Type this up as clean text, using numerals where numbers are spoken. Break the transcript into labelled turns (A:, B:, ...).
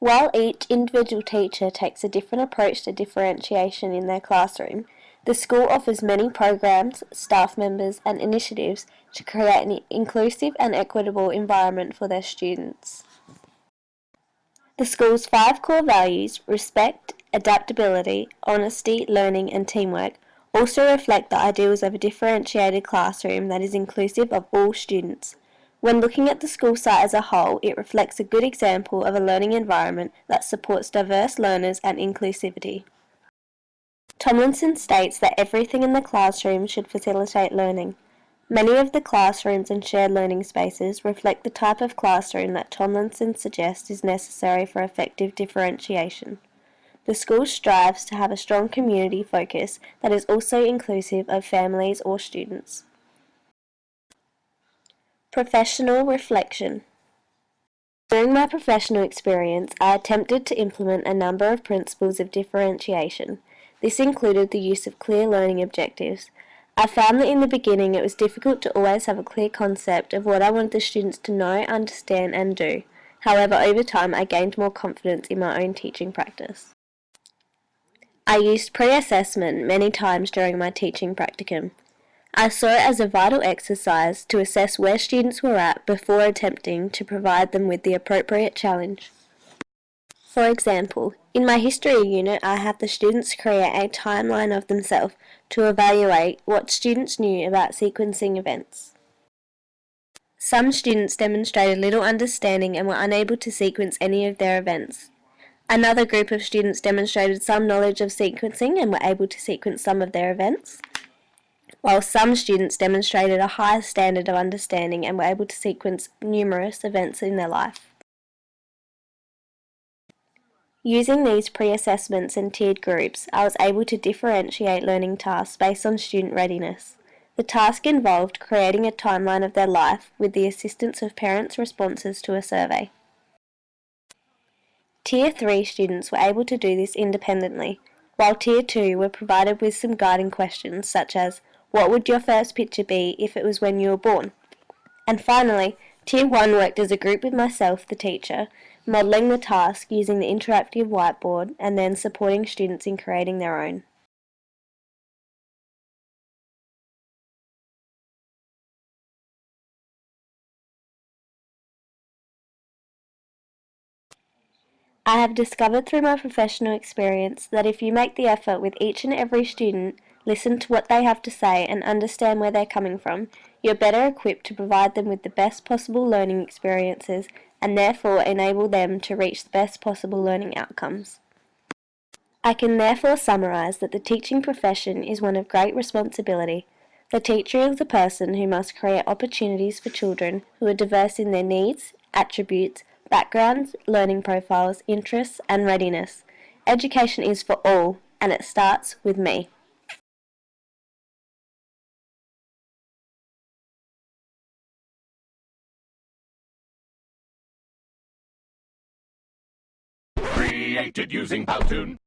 A: While each individual teacher takes a different approach to differentiation in their classroom, the school offers many programs, staff members, and initiatives to create an inclusive and equitable environment for their students. The school's 5 core values, respect, adaptability, honesty, learning, and teamwork, also reflect the ideals of a differentiated classroom that is inclusive of all students. When looking at the school site as a whole, it reflects a good example of a learning environment that supports diverse learners and inclusivity. Tomlinson states that everything in the classroom should facilitate learning. Many of the classrooms and shared learning spaces reflect the type of classroom that Tomlinson suggests is necessary for effective differentiation. The school strives to have a strong community focus that is also inclusive of families or students. Professional reflection. During my professional experience, I attempted to implement a number of principles of differentiation. This included the use of clear learning objectives. I found that in the beginning it was difficult to always have a clear concept of what I wanted the students to know, understand, and do. However, over time I gained more confidence in my own teaching practice. I used pre-assessment many times during my teaching practicum. I saw it as a vital exercise to assess where students were at before attempting to provide them with the appropriate challenge. For example, in my history unit I had the students create a timeline of themselves to evaluate what students knew about sequencing events. Some students demonstrated little understanding and were unable to sequence any of their events. Another group of students demonstrated some knowledge of sequencing and were able to sequence some of their events, while some students demonstrated a higher standard of understanding and were able to sequence numerous events in their life. Using these pre-assessments and tiered groups, I was able to differentiate learning tasks based on student readiness. The task involved creating a timeline of their life with the assistance of parents' responses to a survey. Tier 3 students were able to do this independently, while Tier 2 were provided with some guiding questions such as, what would your first picture be if it was when you were born? And finally, Tier 1 worked as a group with myself, the teacher, modelling the task using the interactive whiteboard and then supporting students in creating their own. I have discovered through my professional experience that if you make the effort with each and every student, listen to what they have to say and understand where they're coming from, you're better equipped to provide them with the best possible learning experiences and therefore enable them to reach the best possible learning outcomes. I can therefore summarise that the teaching profession is one of great responsibility. The teacher is the person who must create opportunities for children who are diverse in their needs, attributes, backgrounds, learning profiles, interests, and readiness. Education is for all, and it starts with me.
B: Created using Powtoon.